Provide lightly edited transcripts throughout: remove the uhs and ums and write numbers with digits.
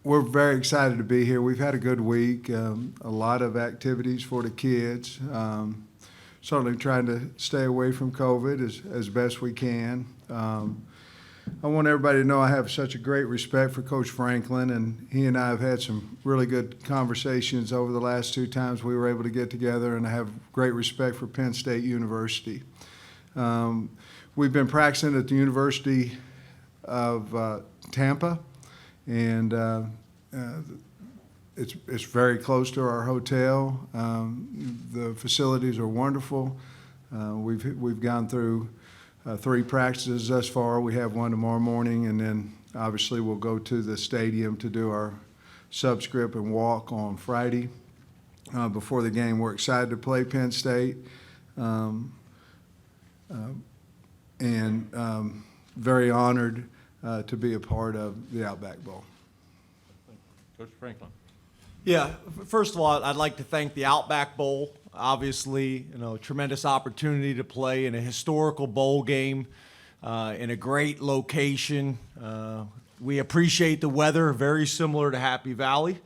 We're very excited to be here. We've had a good week, a lot of activities for the kids. Certainly trying to stay away from COVID as best we can. I want everybody to know I have such a great respect for Coach Franklin, and he and I have had some really good conversations over the last 2 times we were able to get together, and I have great respect for Penn State University. We've been practicing at the University of Tampa, and it's very close to our hotel. The facilities are wonderful. We've gone through 3 practices thus far. We have one tomorrow morning, and then obviously we'll go to the stadium to do our subscript and walk on Friday before the game. We're excited to play Penn State, and very honored to be a part of the Outback Bowl. Coach Franklin. Yeah, first of all, I'd like to thank the Outback Bowl. Obviously, tremendous opportunity to play in a historical bowl game in a great location. We appreciate the weather, very similar to Happy Valley,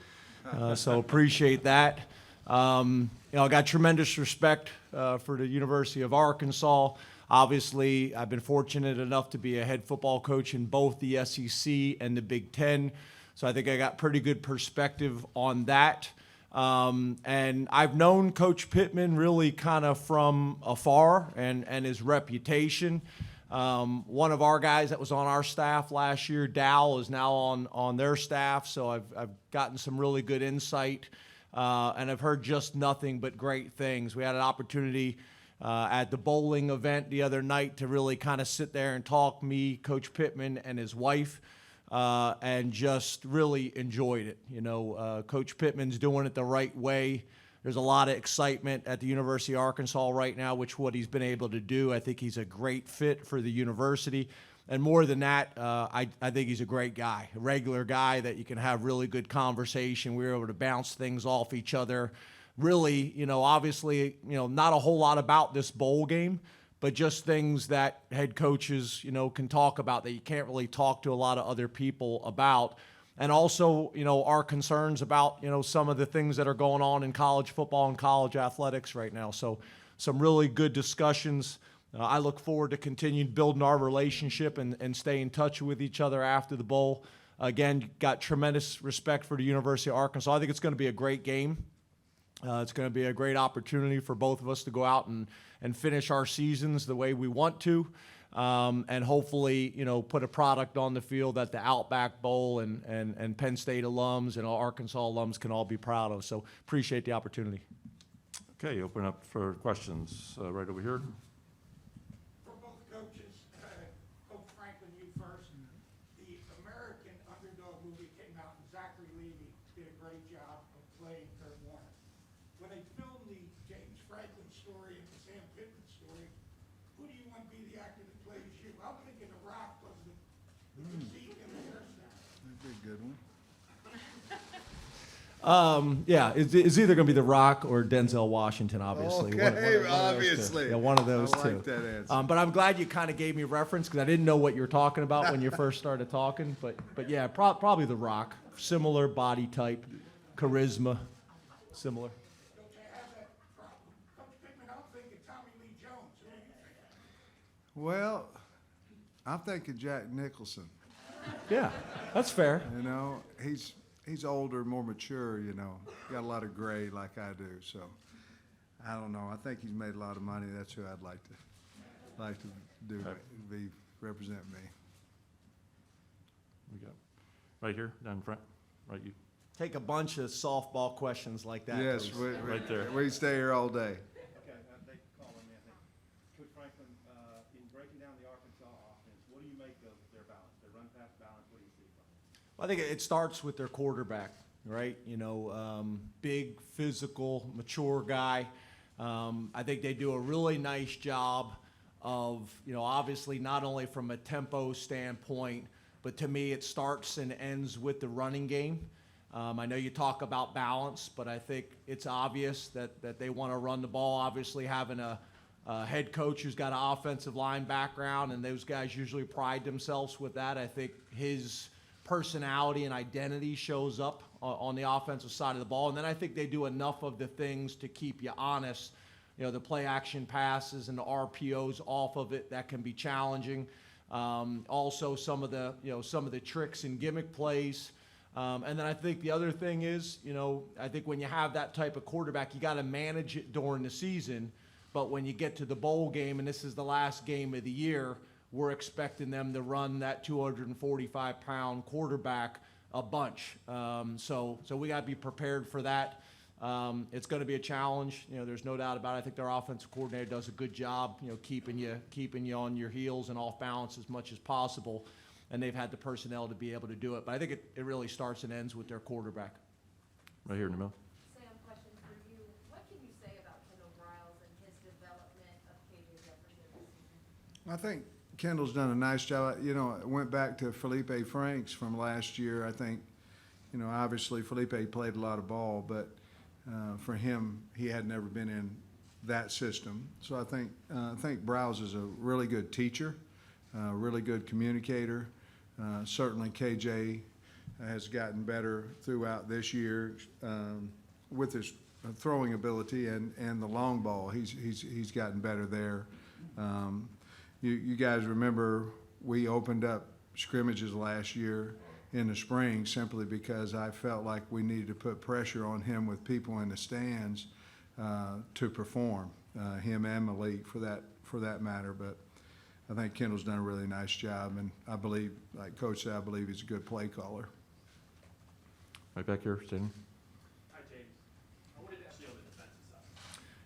so appreciate that. I got tremendous respect for the University of Arkansas. Obviously, I've been fortunate enough to be a head football coach in both the SEC and the Big Ten, so I think I got pretty good perspective on that. And I've known Coach Pittman really kind of from afar and his reputation. One of our guys that was on our staff last year, Dow, is now on their staff, so I've gotten some really good insight, and I've heard just nothing but great things. We had an opportunity at the bowling event the other night to really kind of sit there and talk, me, Coach Pittman, and his wife. And just really enjoyed it. Coach Pittman's doing it the right way. There's a lot of excitement at the University of Arkansas right now, which what he's been able to do. I think he's a great fit for the university. And more than that, I think he's a great guy, a regular guy that you can have really good conversation. We were able to bounce things off each other. Really, obviously, not a whole lot about this bowl game, but just things that head coaches, can talk about that you can't really talk to a lot of other people about. And also, our concerns about, some of the things that are going on in college football and college athletics right now. So some really good discussions. I look forward to continuing building our relationship and stay in touch with each other after the bowl. Again, got tremendous respect for the University of Arkansas. I think it's going to be a great game. It's going to be a great opportunity for both of us to go out and finish our seasons the way we want to, and hopefully, put a product on the field that the Outback Bowl and Penn State alums and Arkansas alums can all be proud of. So appreciate the opportunity. Okay, open up for questions right over here. For both coaches, Coach Franklin, you first. The American Underdog movie came out, and Zachary Levi did a great job of playing Kurt Warner. When they filmed the James Franklin story and the Sam Pittman story, who do you want to be the actor that plays you? I'm thinking The Rock was the physique and the hairstyle. That'd be a good one. Yeah, it's either going to be The Rock or Denzel Washington, obviously. Okay, obviously. Yeah, one of those I two. like that answer. But I'm glad you kind of gave me reference because I didn't know what you were talking about when you first started talking. But yeah, probably The Rock. Similar body type, charisma, similar. Well, I'm thinking Jack Nicholson. Yeah, that's fair. He's older, more mature, got a lot of gray like I do. So I don't know. I think he's made a lot of money. That's who I'd like to do, represent me. We got right here, down in front, right you. Take a bunch of softball questions like that. Yes, Right there. we stay here all day. Okay, they call on me, I think. Coach Franklin, in breaking down the Arkansas offense, what do you make of their balance, their run-pass balance? What do you see from it? I think it starts with their quarterback, right? Big, physical, mature guy. I think they do a really nice job of, obviously not only from a tempo standpoint, but to me it starts and ends with the running game. I know you talk about balance, but I think it's obvious that they want to run the ball. Obviously having a head coach who's got an offensive line background, and those guys usually pride themselves with that. I think his personality and identity shows up on the offensive side of the ball. And then I think they do enough of the things to keep you honest. You know, the play action passes and the RPOs off of it, that can be challenging. Also some of the tricks and gimmick plays. And then I think the other thing is, you know, I think when you have that type of quarterback, you got to manage it during the season. But when you get to the bowl game, and this is the last game of the year, we're expecting them to run that 245-pound quarterback a bunch. So we got to be prepared for that. It's going to be a challenge. You know, there's no doubt about it. I think their offensive coordinator does a good job, you know, keeping you on your heels and off balance as much as possible. And they've had the personnel to be able to do it. But I think it really starts and ends with their quarterback. Right here in the middle. Sam, question for you. What can you say about Kendall Briles and his development of KJ Jefferson this season? I think Kendall's done a nice job. You know, I went back to Felipe Franks from last year. I think, you know, obviously Felipe played a lot of ball, but for him, he had never been in that system. So I think Briles is a really good teacher, really good communicator. Certainly KJ has gotten better throughout this year with his throwing ability and the long ball. He's gotten better there. You guys remember we opened up scrimmages last year in the spring simply because I felt like we needed to put pressure on him with people in the stands to perform, him and Malik for that matter. But I think Kendall's done a really nice job, and I believe, like Coach said, I believe he's a good play caller. Right back here, Stephen. Hi, James. I wanted to ask you on the defensive side.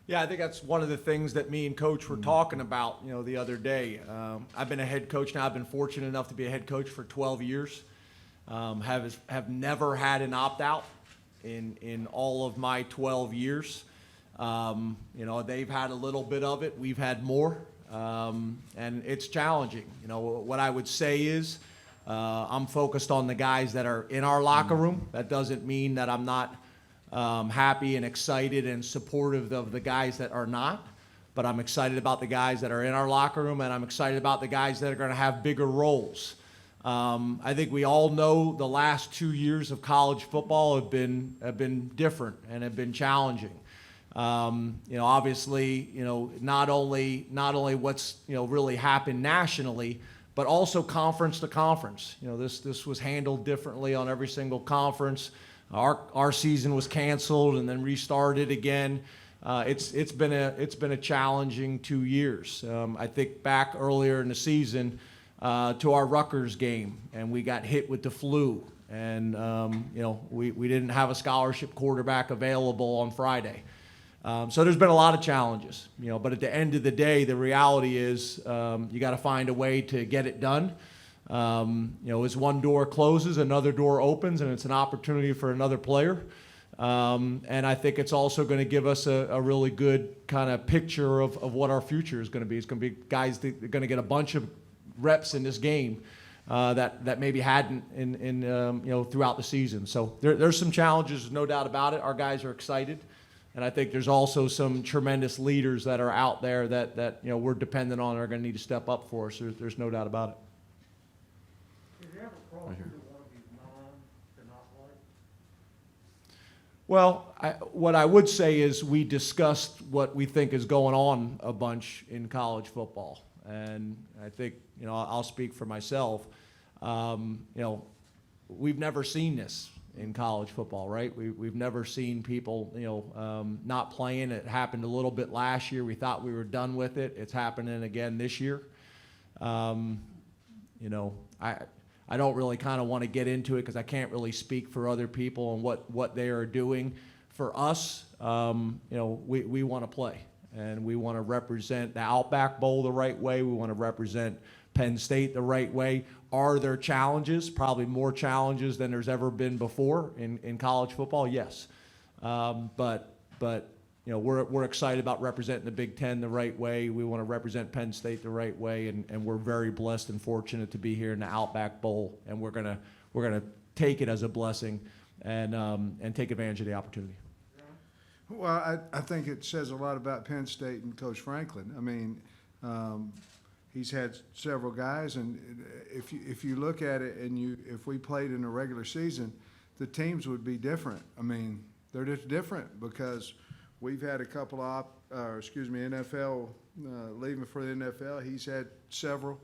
Yeah, I think that's one of the things that me and Coach were talking about, you know, the other day. I've been a head coach now. I've been fortunate enough to be a head coach for 12 years. Have never had an opt-out in all of my 12 years. You know, they've had a little bit of it. We've had more. And it's challenging. You know, what I would say is I'm focused on the guys that are in our locker room. That doesn't mean that I'm not happy and excited and supportive of the guys that are not, but I'm excited about the guys that are in our locker room, and I'm excited about the guys that are going to have bigger roles. I think we all know the last 2 years of college football have been different and have been challenging. You know, obviously, you know, not only what's, you know, really happened nationally, but also conference to conference. You know, this was handled differently on every single conference. Our season was canceled and then restarted again. It's been a challenging 2 years. I think back earlier in the season to our Rutgers game, and we got hit with the flu, and you know, we didn't have a scholarship quarterback available on Friday. So there's been a lot of challenges, you know, but at the end of the day, the reality is you got to find a way to get it done. You know, as one door closes, another door opens, and it's an opportunity for another player. And I think it's also going to give us a really good kind of picture of what our future is going to be. It's going to be guys that are going to get a bunch of reps in this game that maybe hadn't in you know, throughout the season. So there's some challenges, no doubt about it. Our guys are excited. And I think there's also some tremendous leaders that are out there that you know, we're dependent on and are going to need to step up for us. There's no doubt about it. Did you ever cross Right here. into one of these to not play? Well, what I would say is we discussed what we think is going on a bunch in college football. And I think, you know, I'll speak for myself. You know, we've never seen this in college football, right? We've never seen people, you know, not playing. It happened a little bit last year. We thought we were done with it. It's happening again this year. You know, I don't really kind of want to get into it because I can't really speak for other people and what they are doing. For us, you know, we want to play, and we want to represent the Outback Bowl the right way. We want to represent Penn State the right way. Are there challenges? Probably more challenges than there's ever been before in college football, yes. But you know, we're excited about representing the Big Ten the right way. We want to represent Penn State the right way, and we're very blessed and fortunate to be here in the Outback Bowl, and we're gonna take it as a blessing and take advantage of the opportunity. Well, I think it says a lot about Penn State and Coach Franklin. I mean, he's had several guys, and if you look at it and if we played in a regular season, the teams would be different. I mean, they're just different because we've had a couple of NFL leaving for the NFL. He's had several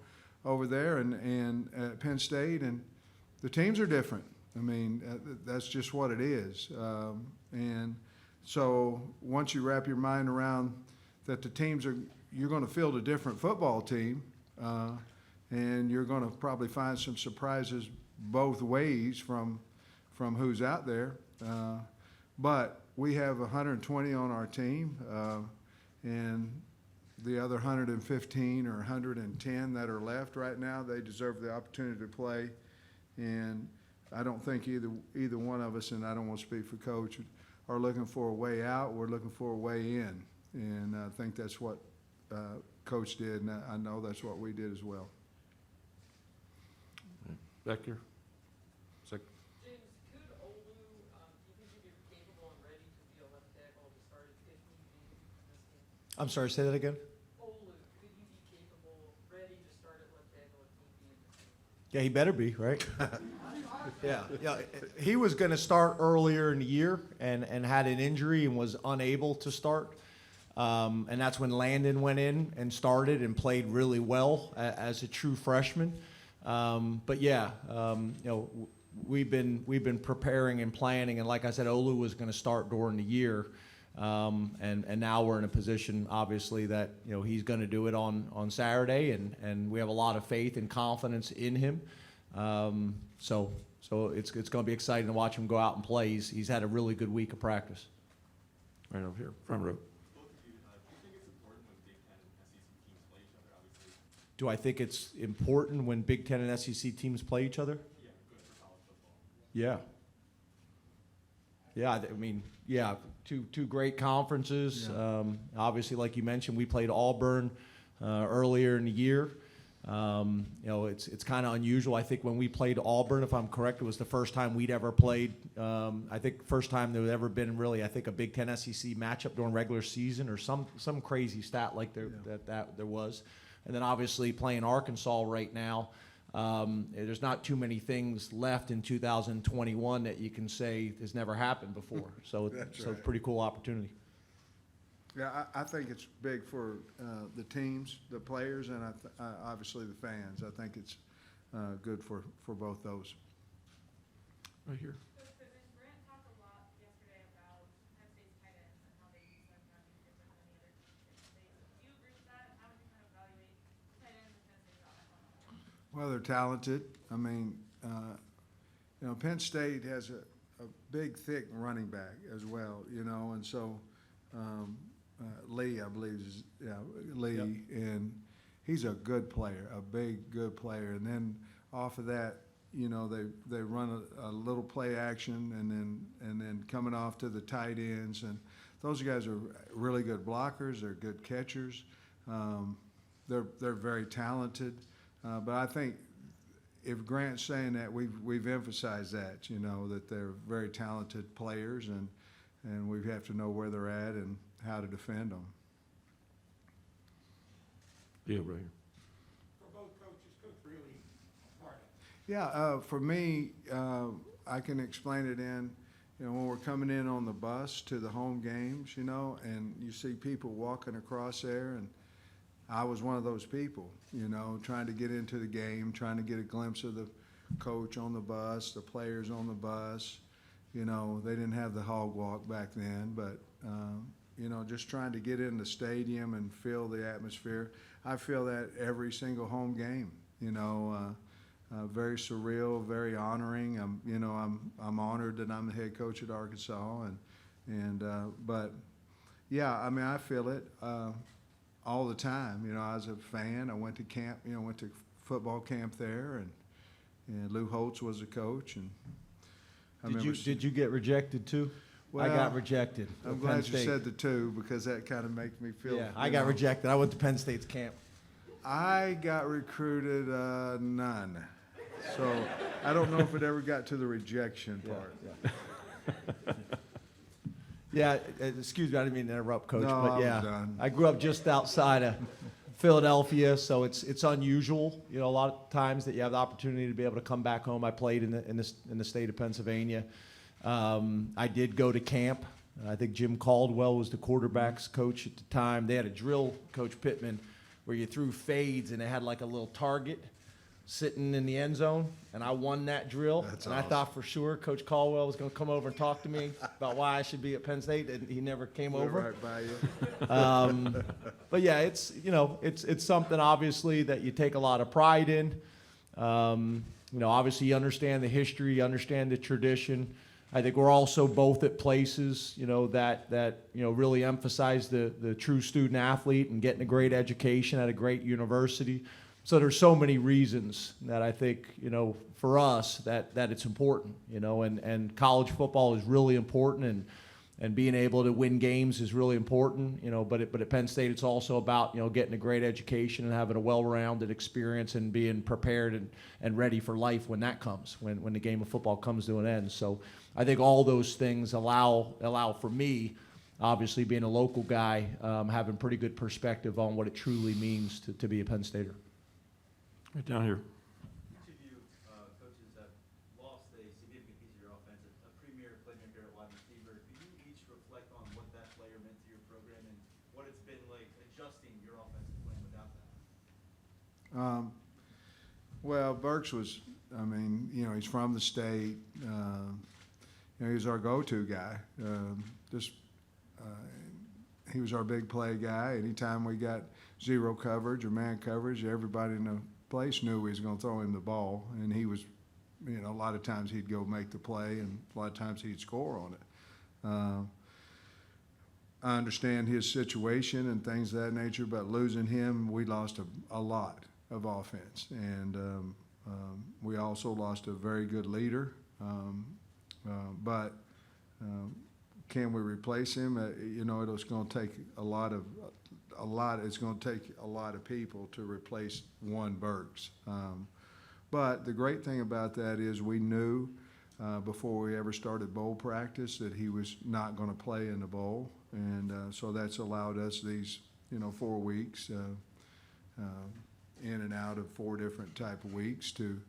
over there and at Penn State, and the teams are different. I mean, that's just what it is. And so once you wrap your mind around that the teams you're going to field a different football team, and you're going to probably find some surprises both ways from who's out there. But we have 120 on our team, and the other 115 or 110 that are left right now, they deserve the opportunity to play. And I don't think either one of us, and I don't want to speak for Coach, are looking for a way out. We're looking for a way in. And I think that's what Coach did, and I know that's what we did as well. Back here. James, could Olu, do you think he'd be capable and ready to be a left tackle to start if need be in this game? I'm sorry, say that again? Olu, could he be capable, ready to start at left tackle if need be in this game? Yeah, he better be, right? Yeah. He was going to start earlier in the year and had an injury and was unable to start. And that's when Landon went in and started and played really well as a true freshman. But yeah, we've been preparing and planning, and like I said, Olu was going to start during the year, and now we're in a position, obviously, that he's going to do it on Saturday, and we have a lot of faith and confidence in him. So it's going to be exciting to watch him go out and play. He's had a really good week of practice. Right over here, front row. Do I think it's important when Big Ten and SEC teams play each other? Yeah, good for college football. Yeah. Yeah, I mean, yeah, two great conferences. Yeah. Obviously, like you mentioned, we played Auburn earlier in the year. It's kind of unusual. I think when we played Auburn, if I'm correct, it was the first time we'd ever played. I think first time there had ever been really, I think, a Big Ten SEC matchup during regular season or some crazy stat like that there was. And then obviously playing Arkansas right now, there's not too many things left in 2021 that you can say has never happened before. So it's a pretty cool opportunity. Yeah, I think it's big for the teams, the players, and obviously the fans. I think it's good for both those. Right here. Coach Pittman, Grant talked a lot yesterday about Penn State's tight ends and how they use them kind of different than the other teams in Penn State. Do you agree with that? And how would you kind of evaluate tight ends and Penn State's offense? Well, they're talented. I mean, Penn State has a big, thick running back as well, and so Lee, I believe, is Lee, Yep. and he's a good player, a big, good player. And then off of that, they run a little play action, and then coming off to the tight ends, and those guys are really good blockers. They're good catchers. They're very talented. But I think if Grant's saying that, we've emphasized that, that they're very talented players, and we have to know where they're at and how to defend them. Yeah, right here. For both coaches, Coach really part of it. Yeah, for me, I can explain it in, when we're coming in on the bus to the home games, and you see people walking across there, and I was one of those people, trying to get into the game, trying to get a glimpse of the coach on the bus, the players on the bus. They didn't have the hog walk back then, but, just trying to get in the stadium and feel the atmosphere. I feel that every single home game, very surreal, very honoring. I'm honored that I'm the head coach at Arkansas, but yeah, I mean, I feel it all the time. I was a fan. I went to camp, went to football camp there, and Lou Holtz was the coach, and Did you get rejected too? I got Well, rejected. I'm at glad Penn you State. said the two, because that kind of makes me feel. Yeah, I got rejected. I went to Penn State's camp. I got recruited, none. So I don't know if it ever got to the rejection part. Yeah, excuse me, I didn't mean to interrupt, Coach, No, but I was yeah, done. I grew up just outside of Philadelphia, so it's unusual, a lot of times that you have the opportunity to be able to come back home. I played in the state of Pennsylvania. I did go to camp. I think Jim Caldwell was the quarterbacks coach at the time. They had a drill, Coach Pittman, where you threw fades and they had like a little target sitting in the end zone, and I won that drill. That's and awesome. I thought for sure Coach Caldwell was going to come over and talk to me about why I should be at Penn State, and he never came Went over. right by you. But yeah, it's something obviously that you take a lot of pride in. Obviously you understand the history, you understand the tradition. I think we're also both at places, that really emphasize the true student athlete and getting a great education at a great university. So there's so many reasons that I think, for us that it's important, and college football is really important, and being able to win games is really important, but at Penn State it's also about, getting a great education and having a well-rounded experience and being prepared and ready for life when that comes, when the game of football comes to an end. So I think all those things allow for me, obviously being a local guy, having pretty good perspective on what it truly means to be a Penn Stater. Right down here. Each of you coaches have lost a significant piece of your offense, a premier playmaker at wide receiver. Can you each reflect on what that player meant to your program and what it's been like adjusting your offensive plan without that? Well, Burks was, he's from the state. He was our go-to guy. He was our big play guy. Anytime we got zero coverage or man coverage, everybody in the place knew we was going to throw him the ball, and he was, a lot of times he'd go make the play, and a lot of times he'd score on it. I understand his situation and things of that nature, but losing him, we lost a lot of offense, and we also lost a very good leader. But can we replace him? It's going to take it's going to take a lot of people to replace one Burks. But the great thing about that is we knew before we ever started bowl practice that he was not going to play in the bowl, and so that's allowed us these 4 weeks in and out of 4 different type of weeks to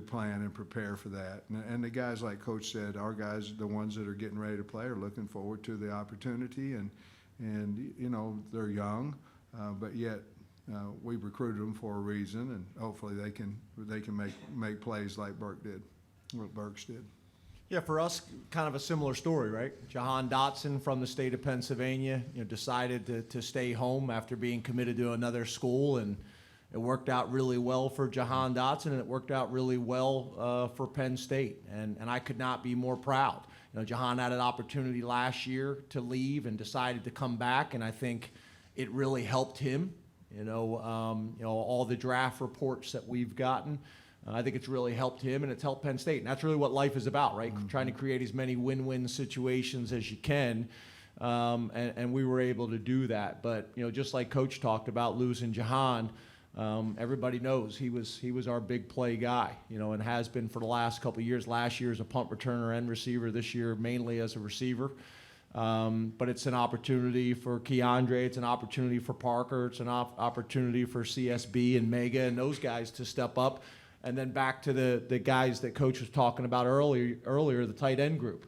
plan and prepare for that. And the guys, like Coach said, our guys, the ones that are getting ready to play, are looking forward to the opportunity, and they're young, but yet we've recruited them for a reason, and hopefully they can make plays like Burks did. Yeah, for us, kind of a similar story, right? Jahan Dotson from the state of Pennsylvania, decided to stay home after being committed to another school, and it worked out really well for Jahan Dotson, and it worked out really well for Penn State, and I could not be more proud. Jahan had an opportunity last year to leave and decided to come back, and I think it really helped him. All the draft reports that we've gotten, I think it's really helped him, and it's helped Penn State, and that's really what life is about, right? Mm-hmm. Trying to create as many win-win situations as you can, and we were able to do that. But just like Coach talked about losing Jahan, everybody knows he was our big play guy, and has been for the last couple of years. Last year as a punt returner and receiver, this year mainly as a receiver. But it's an opportunity for Keandre, it's an opportunity for Parker, it's an opportunity for CSB and Mega and those guys to step up. And then back to the guys that Coach was talking about earlier, the tight end group.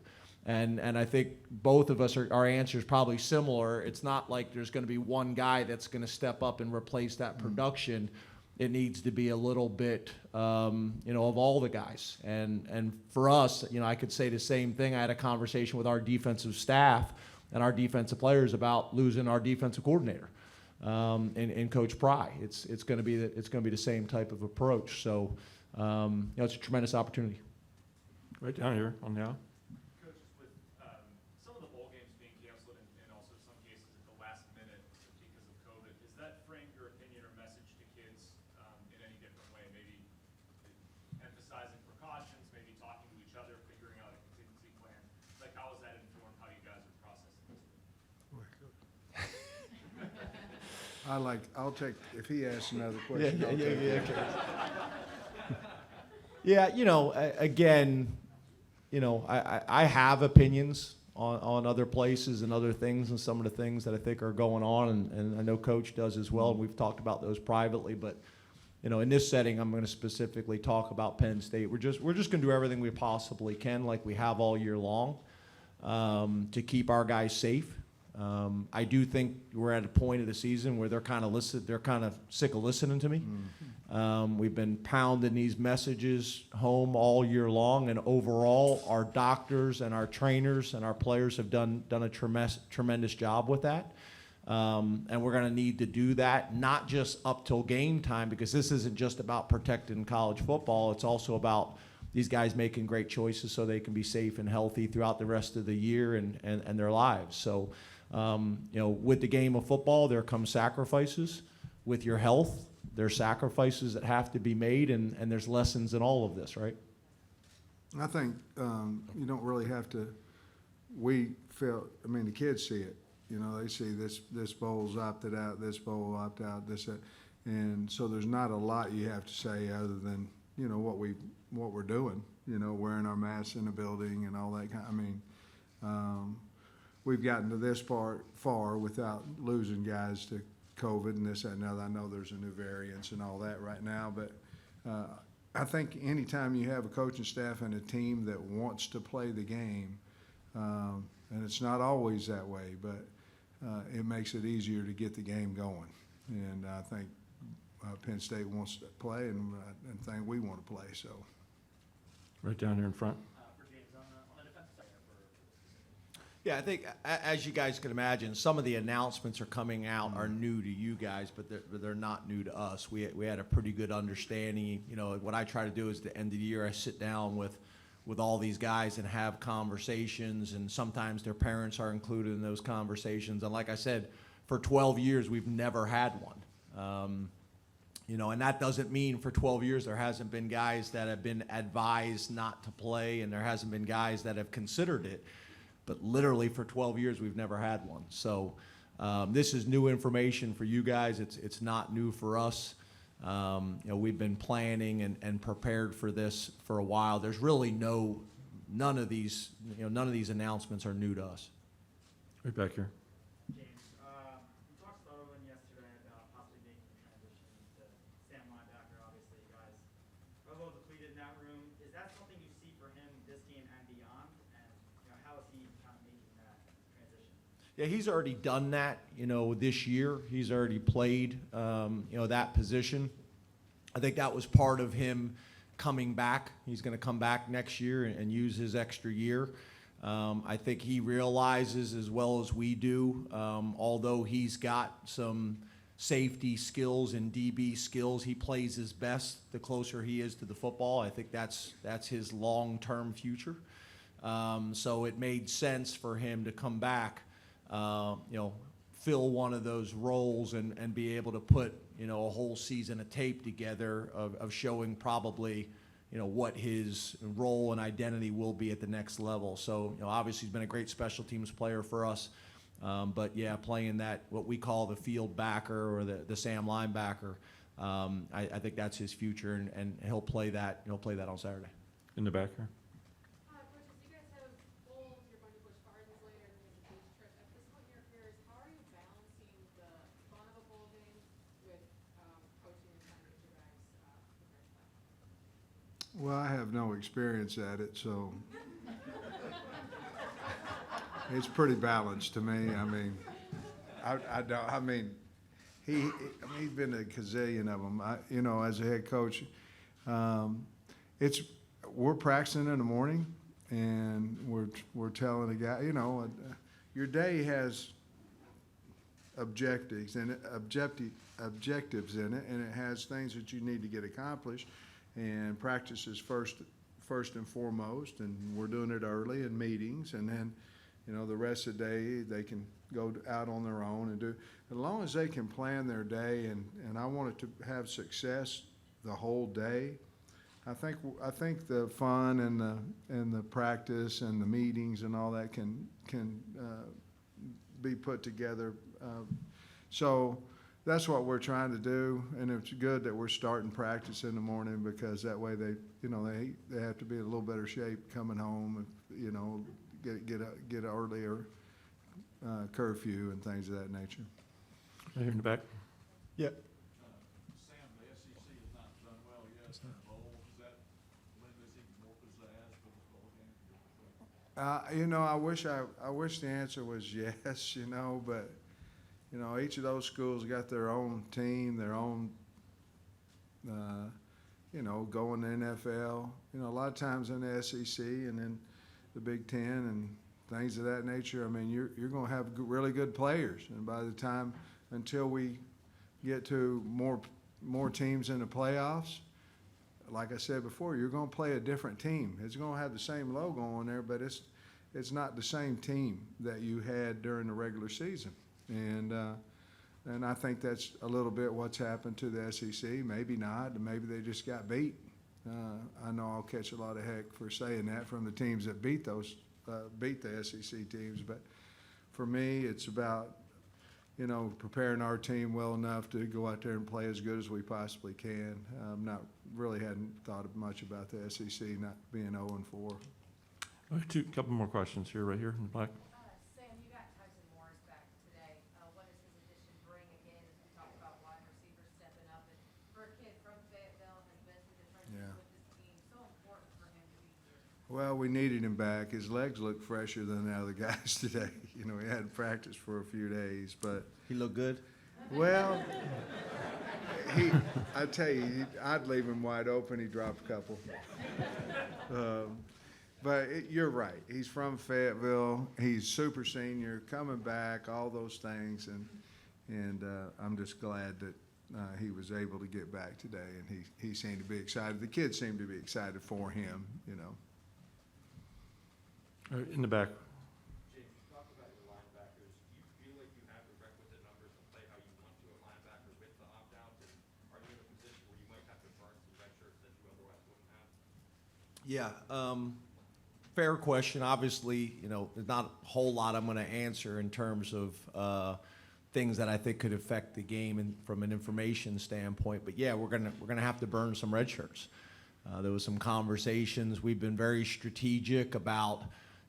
And I think both of us, our answer is probably similar. It's not like there's going to be one guy that's going to step up and replace that production. It needs to be a little bit, of all the guys. And for us, I could say the same thing. I had a conversation with our defensive staff and our defensive players about losing our defensive coordinator, and Coach Pry. It's going to be the same type of approach. So, it's a tremendous opportunity. Right down here on the aisle. Coaches, with some of the bowl games being canceled and also some cases at the last minute because of COVID, does that frame your opinion or message to kids in any different way? Maybe emphasizing precautions, maybe talking to each other, figuring out a contingency plan. Like, how has that informed how you guys are processing this? I'll take, if he asks another question, I'll take Okay. it. Yeah, again, I have opinions on other places and other things and some of the things that I think are going on, and I know Coach does as well, and we've talked about those privately, but in this setting, I'm going to specifically talk about Penn State. We're just going to do everything we possibly can, like we have all year long, to keep our guys safe. I do think we're at a point of the season where they're kind of sick of listening to me. We've been pounding these messages home all year long, and overall, our doctors and our trainers and our players have done a tremendous job with that. And we're going to need to do that, not just up till game time, because this isn't just about protecting college football. It's also about these guys making great choices so they can be safe and healthy throughout the rest of the year and their lives. So, with the game of football, there come sacrifices. With your health, there's sacrifices that have to be made, and there's lessons in all of this, right? I think you don't really have to. The kids see it. They see this bowl's opted out, this bowl opted out, this, that. And so there's not a lot you have to say other than, what we're doing, wearing our masks in the building and all that we've gotten to this far without losing guys to COVID and this, that, and the other. I know there's a new variants and all that right now, but I think anytime you have a coaching staff and a team that wants to play the game, and it's not always that way, but it makes it easier to get the game going. And I think Penn State wants to play, and think we want to play. So, Right down here in front. For James, on the defensive side, Yeah, I think, as you guys can imagine, some of the announcements are coming out are new to you guys, but they're not new to us. We had a pretty good understanding. What I try to do is, at the end of the year, I sit down with all these guys and have conversations, and sometimes their parents are included in those conversations. And like I said, for 12 years, we've never had one. And that doesn't mean for 12 years there hasn't been guys that have been advised not to play, and there hasn't been guys that have considered it. But literally for 12 years, we've never had one. So this is new information for you guys. It's not new for us. We've been planning and prepared for this for a while. There's really none of these announcements are new to us. Right back here. James, we talked about Owen yesterday about possibly making the transition to Sam linebacker. Obviously, you guys are a little depleted in that room. Is that something you see for him this game and beyond? And how is he kind of making that transition? Yeah, he's already done that, this year. He's already played, that position. I think that was part of him coming back. He's going to come back next year and use his extra year. I think he realizes, as well as we do, although he's got some safety skills and DB skills, he plays his best the closer he is to the football. I think that's his long-term future. So it made sense for him to come back, fill one of those roles and be able to put, a whole season of tape together of showing probably, what his role and identity will be at the next level. So, obviously he's been a great special teams player for us. But yeah, playing that, what we call the field backer or the Sam linebacker, I think that's his future, and he'll play that on Saturday. In the back here. Coaches, you guys have bowls, you're going to Busch Gardens later, and there's a beach trip. At this point in your careers, how are you balancing the fun of a bowl game with coaching and trying to get your guys prepared for that? Well, I have no experience at it, so it's pretty balanced to me. He's been to a gazillion of them. As a head coach, we're practicing in the morning, and we're telling the guy, your day has objectives in it, objectives in it, and it has things that you need to get accomplished. And practice is first and foremost, and we're doing it early in meetings, and then, the rest of the day they can go out on their own and do. As long as they can plan their day, and I want it to have success the whole day. I think the fun and the practice and the meetings and all that can be put together. So that's what we're trying to do, and it's good that we're starting practice in the morning, because that way they have to be in a little better shape coming home, get an earlier curfew and things of that nature. Right here in the back. Yeah. Sam, the SEC has not done well yet in the bowl. Does that lend us even more pizzazz for this bowl game? You know, I wish the answer was yes, you know, but, you know, each of those schools got their own team, their own, you know, going to NFL. You know, a lot of times in the SEC and then the Big Ten and things of that nature, I mean, you're going to have really good players. And by the time, until we get to more teams in the playoffs, like I said before, you're going to play a different team. It's going to have the same logo on there, but it's not the same team that you had during the regular season. And I think that's a little bit what's happened to the SEC. Maybe not. Maybe they just got beat. I know I'll catch a lot of heck for saying that from the teams that beat the SEC teams. But for me, it's about, you know, preparing our team well enough to go out there and play as good as we possibly can. Hadn't thought much about the SEC not being 0-4. All right, couple more questions here, right here in the black. Sam, you got Tyson Morris back today. What does his addition bring again? As we talked about wide receivers stepping up, and for a kid from Fayetteville has been through the trenches Yeah. with this team, so important for him to be here. Well, we needed him back. His legs look fresher than the other guys today. You know, he hadn't practiced for a few days, but He look good? well, I tell you, I'd leave him wide open. He dropped a couple. You're right. He's from Fayetteville. He's super senior, coming back, all those things, and I'm just glad that he was able to get back today, and he seemed to be excited. The kids seemed to be excited for him, you know. All right, in the back. James, you talked about your linebackers. Do you feel like you have the requisite numbers to play how you want to at linebacker with the opt-outs? And are you in a position where you might have to burn some red shirts that you otherwise wouldn't have? Yeah, fair question. Obviously, you know, there's not a whole lot I'm going to answer in terms of things that I think could affect the game and from an information standpoint. But yeah, we're gonna have to burn some red shirts. There was some conversations. We've been very strategic about,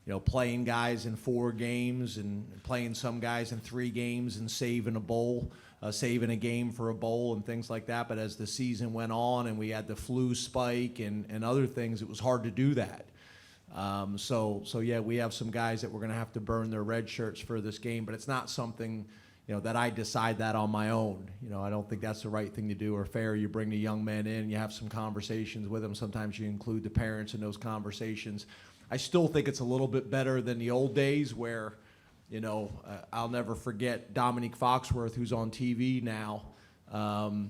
you know, playing guys in 4 games and playing some guys in 3 games and saving a game for a bowl and things like that. But as the season went on and we had the flu spike and other things, it was hard to do that. So yeah, we have some guys that we're going to have to burn their red shirts for this game, but it's not something, you know, that I decide that on my own. You know, I don't think that's the right thing to do or fair. You bring the young men in, you have some conversations with them. Sometimes you include the parents in those conversations. I still think it's a little bit better than the old days where, you know, I'll never forget Dominique Foxworth, who's on TV now,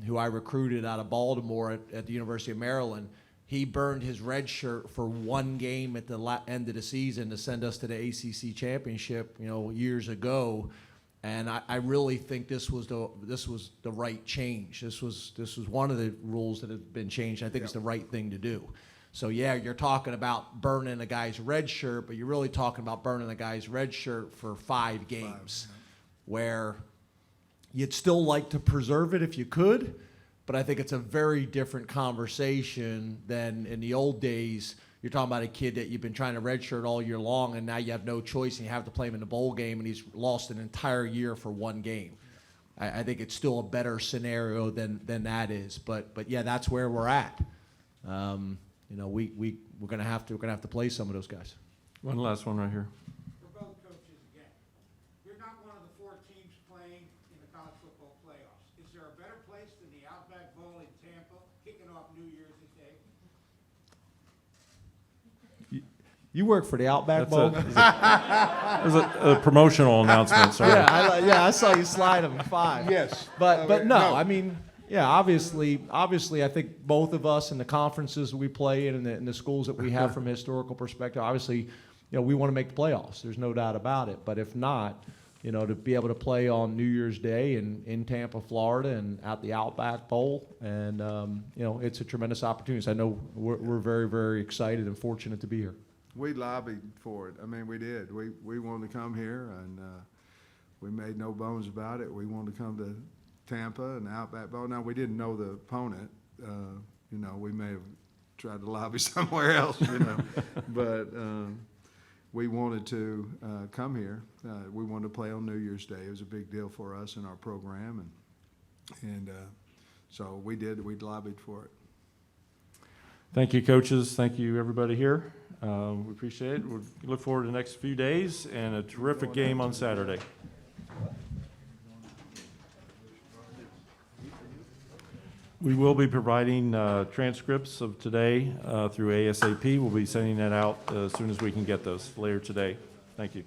who I recruited out of Baltimore at the University of Maryland. He burned his red shirt for 1 game at the end of the season to send us to the ACC championship, you know, years ago. And I really think this was the right change. This was one of the rules that have been changed. I think it's the right thing to do. So yeah, you're talking about burning a guy's red shirt, but you're really talking about burning a guy's red shirt for 5 games, where you'd still like to preserve it if you could, but I think it's a very different conversation than in the old days. You're talking about a kid that you've been trying to redshirt all year long, and now you have no choice, and you have to play him in the bowl game, and he's lost an entire year for 1 game. I think it's still a better scenario than that is, but yeah, that's where we're at. You know, we're gonna have to play some of those guys. One last one right here. For both coaches again, you're not one of the 4 teams playing in the college football playoffs. Is there a better place than the Outback Bowl in Tampa, kicking off New Year's Day? You work for the Outback Bowl? There's a promotional announcement, sorry. Yeah, I saw you slide them 5. Yes. But no, I mean, yeah, obviously, I think both of us in the conferences we play in and the schools that we have from a historical perspective, obviously, you know, we want to make the playoffs. There's no doubt about it. But if not, you know, to be able to play on New Year's Day in Tampa, Florida, and at the Outback Bowl, and you know, it's a tremendous opportunity. So I know we're very, very excited and fortunate to be here. We lobbied for it. I mean, we did. We wanted to come here, and we made no bones about it. We wanted to come to Tampa and Outback Bowl. Now, we didn't know the opponent. You know, we may have tried to lobby somewhere else, you know. But we wanted to come here. We wanted to play on New Year's Day. It was a big deal for us in our program, and so we did. We lobbied for it. Thank you, coaches. Thank you, everybody here. We appreciate it. We look forward to the next few days and a terrific game on Saturday. We will be providing transcripts of today through ASAP. We'll be sending that out as soon as we can get those later today. Thank you.